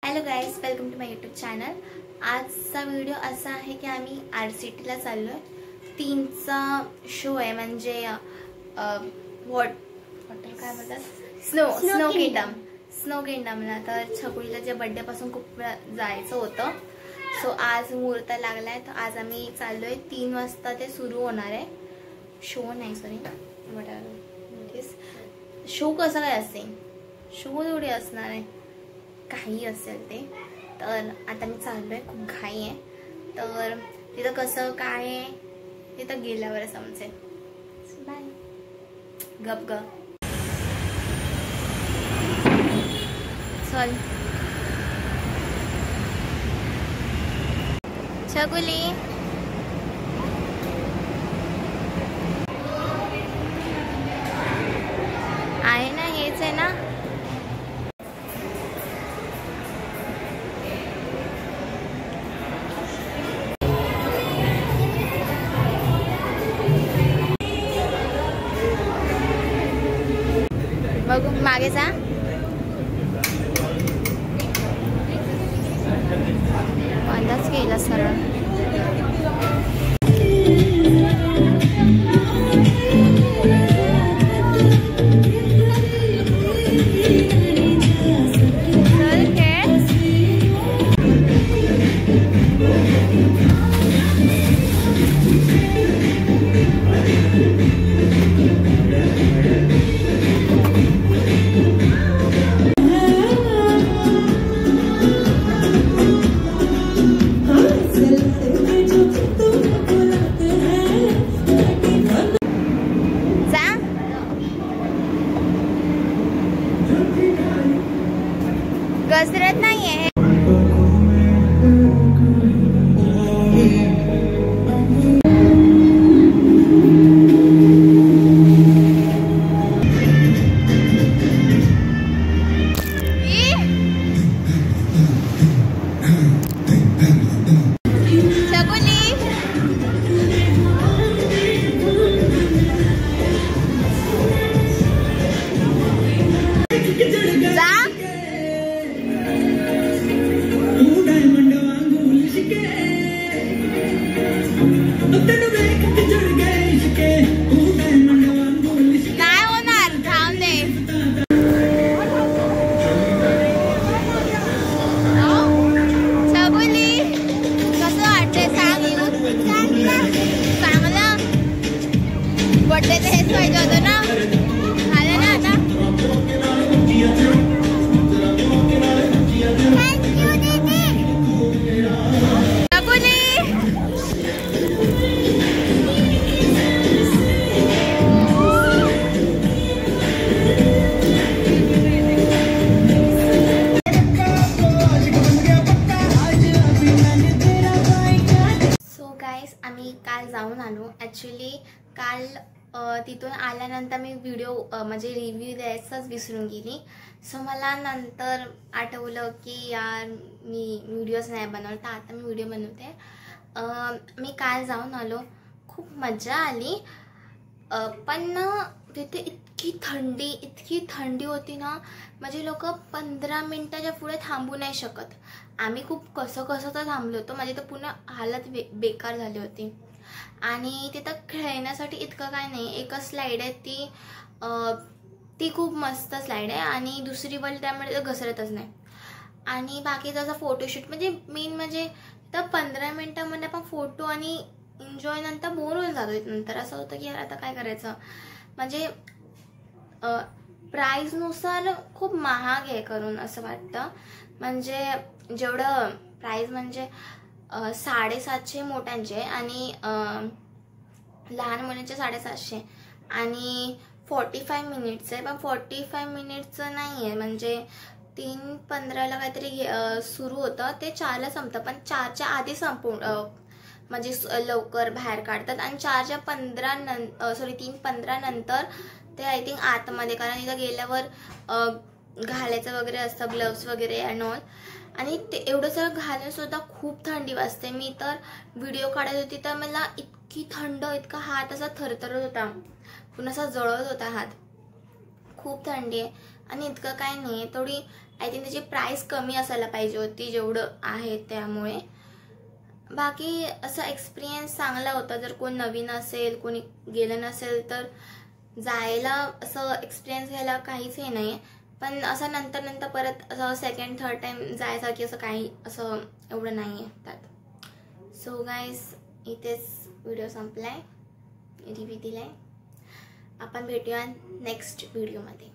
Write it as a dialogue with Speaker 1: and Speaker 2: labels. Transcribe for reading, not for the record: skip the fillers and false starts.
Speaker 1: Hello guys, welcome to my YouTube channel. आजचा video असा आहे की आम्ही RCTला चाललोय। 3चा शो आहे, म्हणजे वॉटर काय म्हणतात, स्नो किंगडमला। तर छकुलीला जे बर्थडे पासून खूप जायचं होतं, सो आज मुहूर्त लागलाय। तर आज आम्ही चाललोय। 3 वाजता ते सुरू होणार आहे शो। नाही सॉरी, शो कसा काय असेल, शो थोडी असणार आहे, काही असेल ते। तर आता मी चाललोय, खूप घाई आहे। तर तिथं कसं काय आहे तिथं गेल्यावर समजेल। बाय, गप गप चल। छकुली आहे ना, हेच आहे ना। बघू मागे जा। अंदाज केला सरळ। गजरत नाही आहे। बर्थडे ते हेच पाहिजे होतं ना, झालं ना आता। सो गाइस, आम्ही काल जाऊन आलो। ॲक्च्युली काल तिथून आल्यानंतर मी व्हिडिओ म्हणजे रिव्ह्यू द्यायचाच विसरून गेली। सो मला नंतर आठवलं की यार मी व्हिडिओज नाही बनवलं, तर आता मी व्हिडिओ बनवते। मी काल जाऊन आलो, खूप मजा आली। पण तिथे इतकी थंडी होती ना, म्हणजे लोक 15 मिनिटाच्या पुढे थांबू नाही शकत। आम्ही खूप कसं तर थांबलो होतो, माझी तर पूर्ण हालत बेकार झाली होती। आणि तिथं खेळण्यासाठी इतकं काय नाही, एकच स्लाईड आहे, ती खूप मस्त स्लाईड आहे। आणि दुसरी बल त्यामुळे घसरतच नाही। आणि बाकी त्याचा फोटोशूट म्हणजे मेन म्हणजे तर 15 मिनिटामध्ये आपण फोटो आणि एन्जॉय नंतर बोर होऊन जातो। नंतर असं होतं की यार आता काय करायचं, म्हणजे प्राईजनुसार खूप महाग आहे करून असं वाटतं। म्हणजे जेवढं प्राईज म्हणजे 750 मोठ्यांचे आणि लहान मुलांचे 750 आणि 45 मिनिट्स आहे। पण 45 मिनिट्सचं नाही आहे, म्हणजे 3:15ला काहीतरी सुरू होतं, ते 4ला संपतं। पण 4च्या आधी संपून म्हणजे लवकर बाहेर काढतात। आणि 3:15 नंतर ते आय थिंक आतमध्ये, कारण इथं गेल्यावर घालायचं वगैरे असतं, ग्लव्स वगैरे अँड ऑल। आणि ते एवढं सगळं घालून सुद्धा खूप थंडी वाजते। मी तर व्हिडिओ काढत होती तर मला इतकी थंड, इतका हात असा थरथरत होता, पुन्हा असा जळत होता हात। खूप थंडी आहे आणि इतकं काय नाही, थोडी आय थिंक त्याची प्राईस कमी असायला पाहिजे होती जेवढं आहे त्यामुळे. बाकी असं एक्सपिरियन्स चांगला होता. जर कोण नवीन असेल, कोणी गेलं नसेल तर जायला असं एक्सपिरियन्स घ्यायला काहीच हे नाही आहे. पण असं नंतर परत असं सेकंड थर्ड टाईम जायचं की असं काही असं एवढं नाही आहे त्यात. सो गाईज इथेच व्हिडिओ संपला आहे, रिव्ह्यू दिला आहे. आपण भेटूया नेक्स्ट व्हिडिओमध्ये.